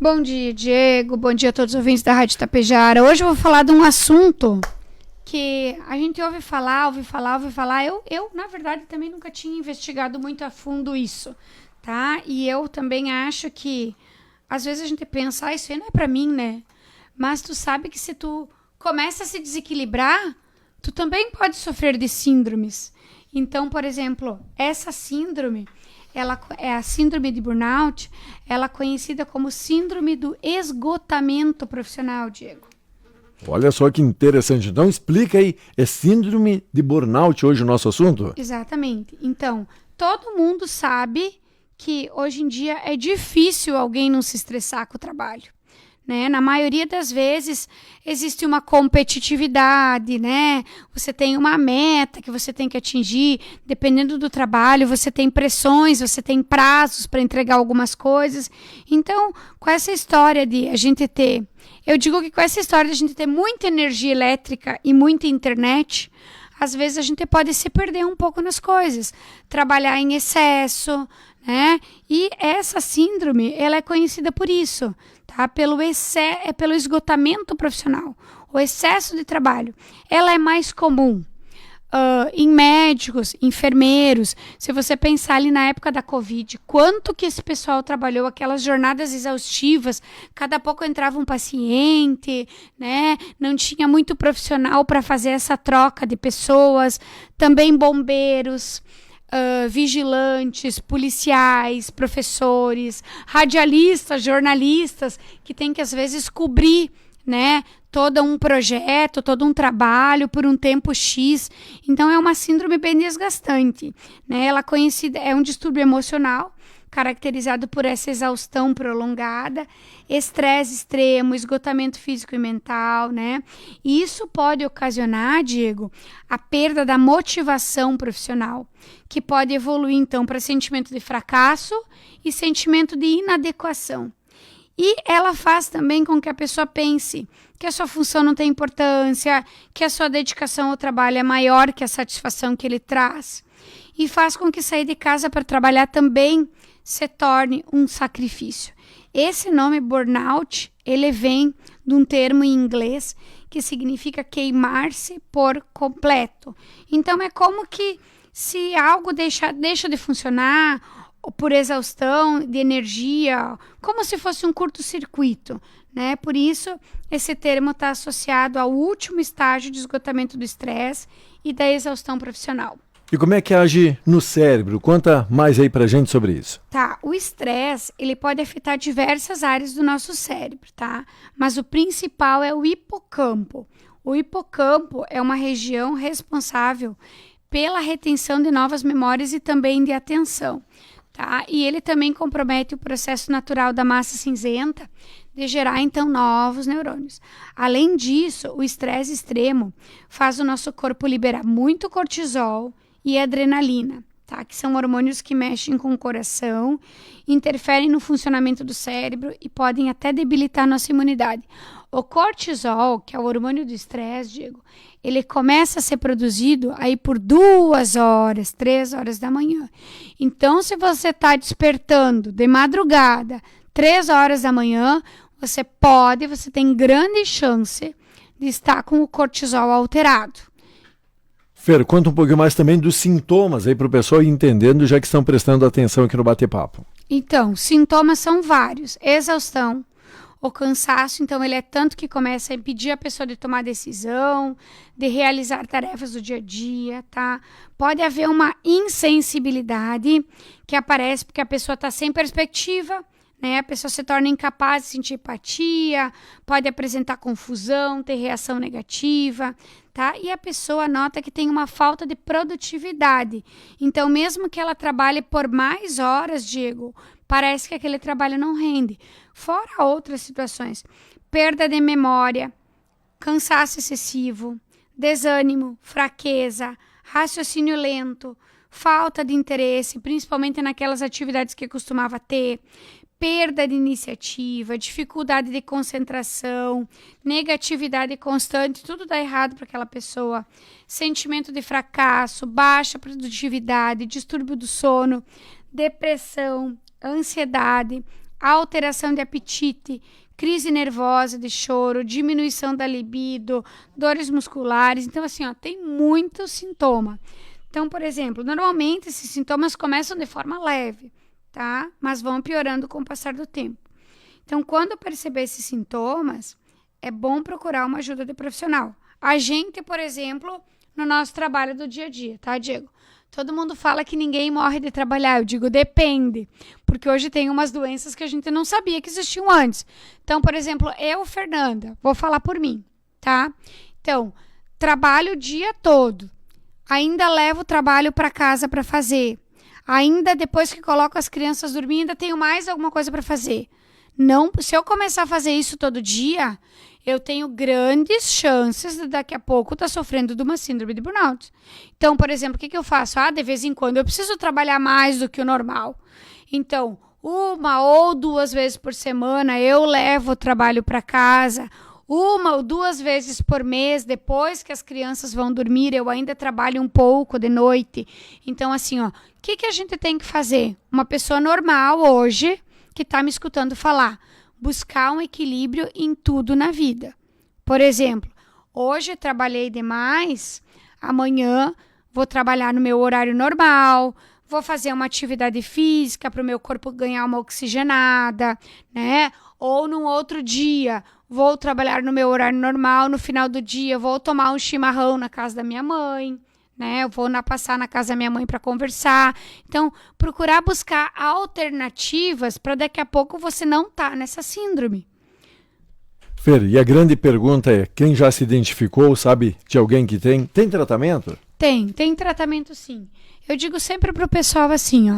Bom dia, Diego. Bom dia a todos os ouvintes da Rádio Tapejara. Hoje eu vou falar de um assunto que a gente ouve falar. Eu, na verdade, também nunca tinha investigado muito a fundo isso, tá? E eu também acho que, às vezes a gente pensa, isso aí não é pra mim, né? Mas tu sabe que se tu começa a se desequilibrar, tu também pode sofrer de síndromes. Então, por exemplo, essa síndrome, ela é a síndrome de burnout, ela é conhecida como síndrome do esgotamento profissional, Diego. Olha só que interessante. Então explica aí, é síndrome de burnout hoje o nosso assunto? Exatamente. Então, todo mundo sabe que hoje em dia é difícil alguém não se estressar com o trabalho, né? Na maioria das vezes existe uma competitividade, né? Você tem uma meta que você tem que atingir, dependendo do trabalho, você tem pressões, você tem prazos para entregar algumas coisas. Então, com essa história de a gente ter, eu digo que com essa história de a gente ter muita energia elétrica e muita internet, às vezes a gente pode se perder um pouco nas coisas, trabalhar em excesso, né? E essa síndrome, ela é conhecida por isso, tá? Pelo esgotamento profissional, o excesso de trabalho. Ela é mais comum em médicos, enfermeiros. Se você pensar ali na época da Covid, quanto que esse pessoal trabalhou, aquelas jornadas exaustivas, cada pouco entrava um paciente, né? Não tinha muito profissional para fazer essa troca de pessoas. Também bombeiros, vigilantes, policiais, professores, radialistas, jornalistas, que tem que às vezes cobrir, né, todo um projeto, todo um trabalho por um tempo X. Então é uma síndrome bem desgastante, né? Ela é um distúrbio emocional caracterizado por essa exaustão prolongada, estresse extremo, esgotamento físico e mental, né? E isso pode ocasionar, Diego, a perda da motivação profissional, que pode evoluir então para sentimento de fracasso e sentimento de inadequação. E ela faz também com que a pessoa pense que a sua função não tem importância, que a sua dedicação ao trabalho é maior que a satisfação que ele traz. E faz com que sair de casa para trabalhar também se torne um sacrifício. Esse nome burnout, ele vem de um termo em inglês que significa queimar-se por completo. Então é como que se algo deixa de funcionar por exaustão de energia, como se fosse um curto-circuito, né? Por isso, esse termo está associado ao último estágio de esgotamento do estresse e da exaustão profissional. E como é que age no cérebro? Conta mais aí pra gente sobre isso. Tá, o estresse, ele pode afetar diversas áreas do nosso cérebro, tá? Mas o principal é o hipocampo. O hipocampo é uma região responsável pela retenção de novas memórias e também de atenção. Tá? E ele também compromete o processo natural da massa cinzenta de gerar, então, novos neurônios. Além disso, o estresse extremo faz o nosso corpo liberar muito cortisol e adrenalina, tá? Que são hormônios que mexem com o coração, interferem no funcionamento do cérebro e podem até debilitar nossa imunidade. O cortisol, que é o hormônio do estresse, Diego, ele começa a ser produzido aí por 2 horas, 3 horas da manhã. Então, se você está despertando de madrugada, 3 horas da manhã, você tem grande chance de estar com o cortisol alterado. Fer, conta um pouquinho mais também dos sintomas aí para o pessoal ir entendendo, já que estão prestando atenção aqui no bate-papo. Então, sintomas são vários. Exaustão, o cansaço, então ele é tanto que começa a impedir a pessoa de tomar decisão, de realizar tarefas do dia a dia, tá? Pode haver uma insensibilidade que aparece porque a pessoa está sem perspectiva, né? A pessoa se torna incapaz de sentir empatia, pode apresentar confusão, ter reação negativa, tá? E a pessoa nota que tem uma falta de produtividade. Então, mesmo que ela trabalhe por mais horas, Diego, parece que aquele trabalho não rende. Fora outras situações, perda de memória, cansaço excessivo, desânimo, fraqueza, raciocínio lento, falta de interesse, principalmente naquelas atividades que costumava ter, perda de iniciativa, dificuldade de concentração, negatividade constante, tudo dá errado para aquela pessoa, sentimento de fracasso, baixa produtividade, distúrbio do sono, depressão, ansiedade, alteração de apetite, crise nervosa de choro, diminuição da libido, dores musculares. Então, assim, tem muito sintoma. Então, por exemplo, normalmente esses sintomas começam de forma leve, tá? Mas vão piorando com o passar do tempo. Então, quando perceber esses sintomas, é bom procurar uma ajuda de profissional. A gente, por exemplo, no nosso trabalho do dia a dia, tá, Diego? Todo mundo fala que ninguém morre de trabalhar. Eu digo, depende. Porque hoje tem umas doenças que a gente não sabia que existiam antes. Então, por exemplo, eu, Fernanda, vou falar por mim, tá? Então, trabalho o dia todo. Ainda levo o trabalho para casa para fazer. Ainda depois que coloco as crianças dormir, ainda tenho mais alguma coisa para fazer. Não, se eu começar a fazer isso todo dia, eu tenho grandes chances de daqui a pouco estar sofrendo de uma síndrome de burnout. Então, por exemplo, o que eu faço? De vez em quando eu preciso trabalhar mais do que o normal. Então, 1 ou 2 vezes por semana eu levo o trabalho para casa. 1 ou 2 vezes por mês, depois que as crianças vão dormir, eu ainda trabalho um pouco de noite. Então, assim, o que a gente tem que fazer? Uma pessoa normal hoje, que está me escutando falar, buscar um equilíbrio em tudo na vida. Por exemplo, hoje trabalhei demais, amanhã vou trabalhar no meu horário normal, vou fazer uma atividade física para o meu corpo ganhar uma oxigenada, né? Ou num outro dia, vou trabalhar no meu horário normal, no final do dia vou tomar um chimarrão na casa da minha mãe, né? Eu vou passar na casa da minha mãe para conversar. Então, procurar buscar alternativas para daqui a pouco você não tá nessa síndrome. Fer, e a grande pergunta é, quem já se identificou, sabe de alguém que tem? Tem tratamento? Tem tratamento sim. Eu digo sempre pro pessoal assim,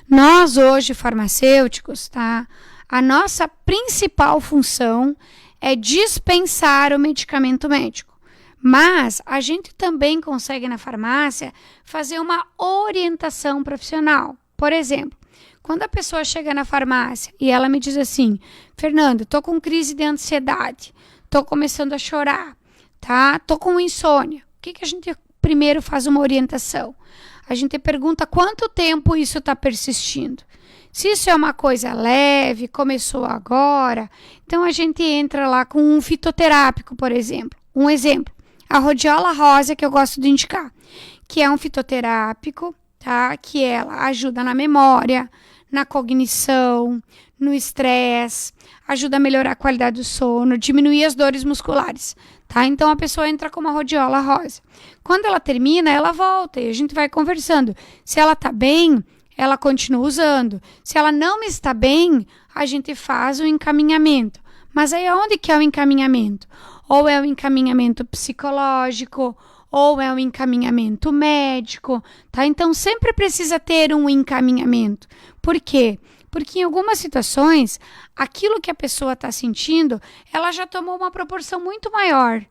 nós hoje farmacêuticos, tá? A nossa principal função é dispensar o medicamento médico. Mas a gente também consegue na farmácia fazer uma orientação profissional. Por exemplo, quando a pessoa chega na farmácia e ela me diz assim, Fernanda, tô com crise de ansiedade, tô começando a chorar, tá? Tô com insônia. O que a gente primeiro faz uma orientação? A gente pergunta quanto tempo isso está persistindo. Se isso é uma coisa leve, começou agora, então a gente entra lá com um fitoterápico, por exemplo. Um exemplo. A rodiola rosa, que eu gosto de indicar, que é um fitoterápico, tá? Que ela ajuda na memória, na cognição, no estresse, ajuda a melhorar a qualidade do sono, diminuir as dores musculares, tá? Então, a pessoa entra com uma rodiola rosa. Quando ela termina, ela volta e a gente vai conversando. Se ela tá bem, ela continua usando. Se ela não está bem, a gente faz o encaminhamento. Mas aí, onde que é o encaminhamento? Ou é o encaminhamento psicológico, ou é o encaminhamento médico, tá? Então, sempre precisa ter um encaminhamento. Por quê? Porque em algumas situações, aquilo que a pessoa está sentindo, ela já tomou uma proporção muito maior.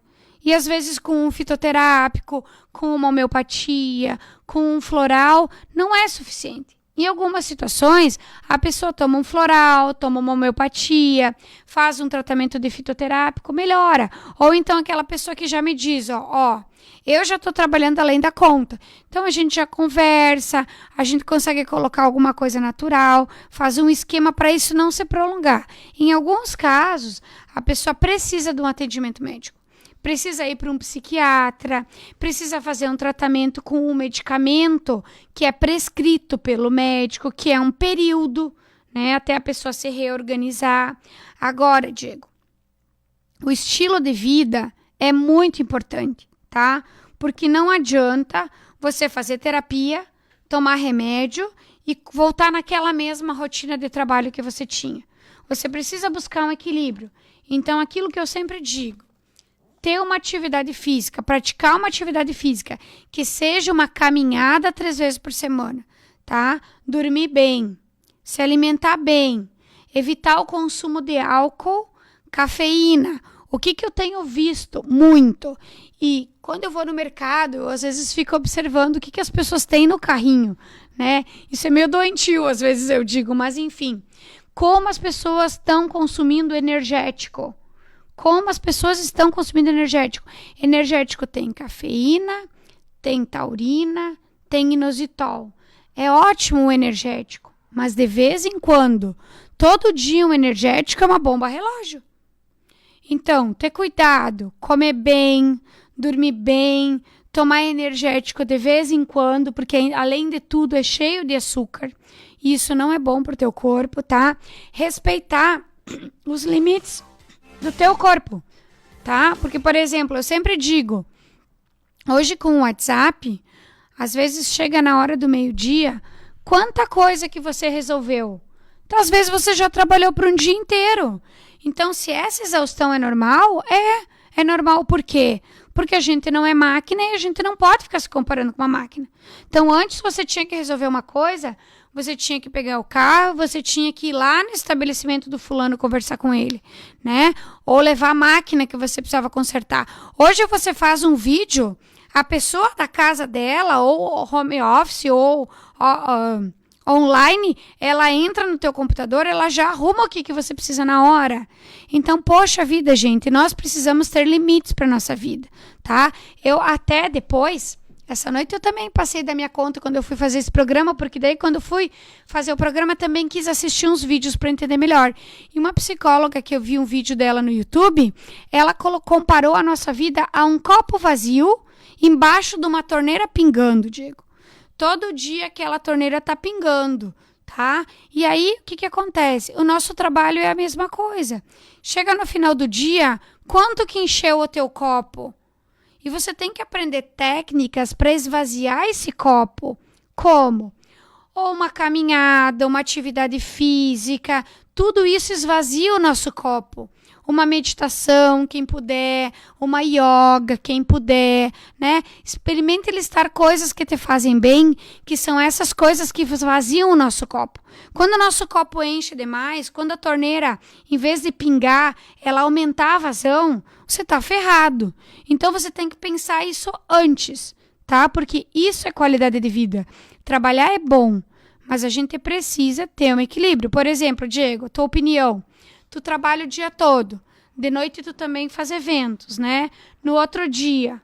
E às vezes com um fitoterápico, com uma homeopatia, com um floral, não é suficiente. Em algumas situações, a pessoa toma um floral, toma uma homeopatia, faz um tratamento de fitoterápico, melhora. Ou então aquela pessoa que já me diz, eu já estou trabalhando além da conta. Então a gente já conversa, a gente consegue colocar alguma coisa natural, faz um esquema para isso não se prolongar. Em alguns casos, a pessoa precisa de um atendimento médico. Precisa ir para um psiquiatra, precisa fazer um tratamento com um medicamento que é prescrito pelo médico, que é um período, né, até a pessoa se reorganizar. Agora, Diego, o estilo de vida é muito importante, tá? Porque não adianta você fazer terapia, tomar remédio e voltar naquela mesma rotina de trabalho que você tinha. Você precisa buscar um equilíbrio. Então, aquilo que eu sempre digo, ter uma atividade física, praticar uma atividade física, que seja uma caminhada 3 vezes por semana, tá? Dormir bem, se alimentar bem, evitar o consumo de álcool, cafeína. O que eu tenho visto muito? E quando eu vou no mercado, eu às vezes fico observando o que as pessoas têm no carrinho, né? Isso é meio doentio, às vezes eu digo, mas enfim. Como as pessoas estão consumindo energético? Como as pessoas estão consumindo energético? Energético tem cafeína, tem taurina, tem inositol. É ótimo o energético, mas de vez em quando todo dia um energético é uma bomba relógio. Então, ter cuidado, comer bem, dormir bem, tomar energético de vez em quando, porque além de tudo é cheio de açúcar. E isso não é bom pro teu corpo, tá? Respeitar os limites do teu corpo, tá? Porque, por exemplo, eu sempre digo, hoje com o WhatsApp, às vezes chega na hora do meio-dia, quanta coisa que você resolveu. Então, às vezes você já trabalhou por um dia inteiro. Então, se essa exaustão é normal, é normal por quê? Porque a gente não é máquina e a gente não pode ficar se comparando com uma máquina. Então, antes você tinha que resolver uma coisa, você tinha que pegar o carro, você tinha que ir lá no estabelecimento do fulano conversar com ele, né? Ou levar a máquina que você precisava consertar. Hoje você faz um vídeo, a pessoa da casa dela, ou home office, ou online, ela entra no teu computador, ela já arruma o que você precisa na hora. Então, poxa vida, gente, nós precisamos ter limites para nossa vida, tá? Eu até depois, essa noite eu também passei da minha conta quando eu fui fazer esse programa, porque daí quando eu fui fazer o programa também quis assistir uns vídeos para entender melhor. E uma psicóloga que eu vi um vídeo dela no YouTube, ela comparou a nossa vida a um copo vazio embaixo de uma torneira pingando, Diego. Todo dia aquela torneira tá pingando, tá? E aí, o que acontece? O nosso trabalho é a mesma coisa. Chega no final do dia, quanto que encheu o teu copo? E você tem que aprender técnicas para esvaziar esse copo. Como? Ou uma caminhada, uma atividade física, tudo isso esvazia o nosso copo. Uma meditação, quem puder, uma yoga, quem puder, né? Experimente listar coisas que te fazem bem, que são essas coisas que esvaziam o nosso copo. Quando o nosso copo enche demais, quando a torneira, em vez de pingar, ela aumentar a vazão, você tá ferrado. Então, você tem que pensar isso antes, tá? Porque isso é qualidade de vida. Trabalhar é bom, mas a gente precisa ter um equilíbrio. Por exemplo, Diego, tua opinião. Tu trabalha o dia todo. De noite tu também faz eventos, né? No outro dia.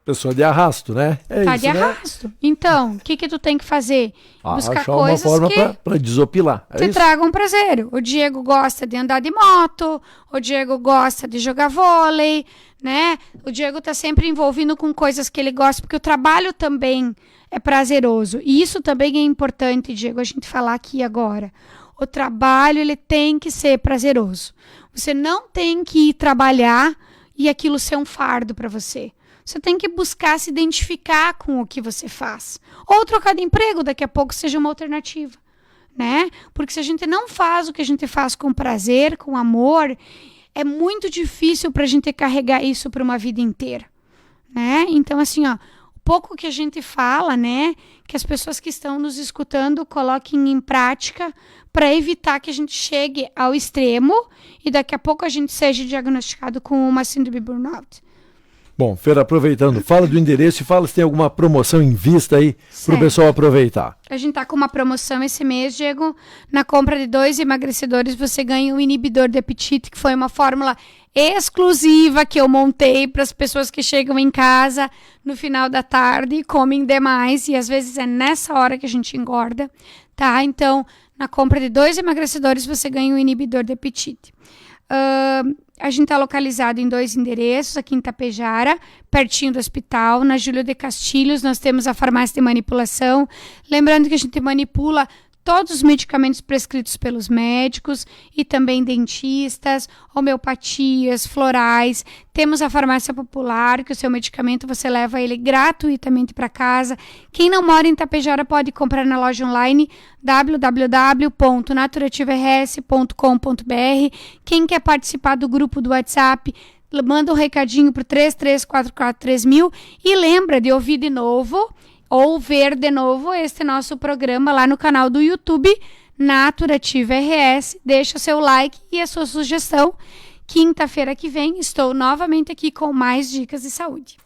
Pessoa de arrasto, né? Tá de arrasto. Né? Então, o que tu tem que fazer? Buscar coisas uma forma para desopilar. Te tragam prazer. O Diego gosta de andar de moto, o Diego gosta de jogar vôlei, né? O Diego tá sempre envolvido com coisas que ele gosta, porque o trabalho também é prazeroso. E isso também é importante, Diego, a gente falar aqui agora. O trabalho, ele tem que ser prazeroso. Você não tem que ir trabalhar e aquilo ser um fardo para você. Você tem que buscar se identificar com o que você faz. Ou trocar de emprego, daqui a pouco seja uma alternativa, né? Porque se a gente não faz o que a gente faz com prazer, com amor, é muito difícil para a gente carregar isso para uma vida inteira, né? Então, assim, ó, pouco que a gente fala, né, que as pessoas que estão nos escutando coloquem em prática para evitar que a gente chegue ao extremo e daqui a pouco a gente seja diagnosticado com uma síndrome burnout. Bom, Fer, aproveitando, fala do endereço e fala se tem alguma promoção em vista aí para o pessoal aproveitar. A gente tá com uma promoção esse mês, Diego. Na compra de 2 emagrecedores, você ganha um inibidor de apetite, que foi uma fórmula exclusiva que eu montei para as pessoas que chegam em casa no final da tarde e comem demais. E às vezes é nessa hora que a gente engorda, tá? Então, na compra de 2 emagrecedores, você ganha um inibidor de apetite. A gente está localizado em 2 endereços, aqui em Tapejara, pertinho do hospital. Na Júlio de Castilhos, nós temos a farmácia de manipulação. Lembrando que a gente manipula todos os medicamentos prescritos pelos médicos e também dentistas, homeopatias, florais. Temos a farmácia popular, que o seu medicamento você leva ele gratuitamente para casa. Quem não mora em Tapejara pode comprar na loja online www.naturativaRS.com.br. Quem quer participar do grupo do WhatsApp, manda um recadinho para o 33443000 e lembra de ouvir de novo ou ver de novo este nosso programa lá no canal do YouTube, Naturativa RS. Deixa seu like e a sua sugestão. Quinta-feira que vem estou novamente aqui com mais dicas de saúde.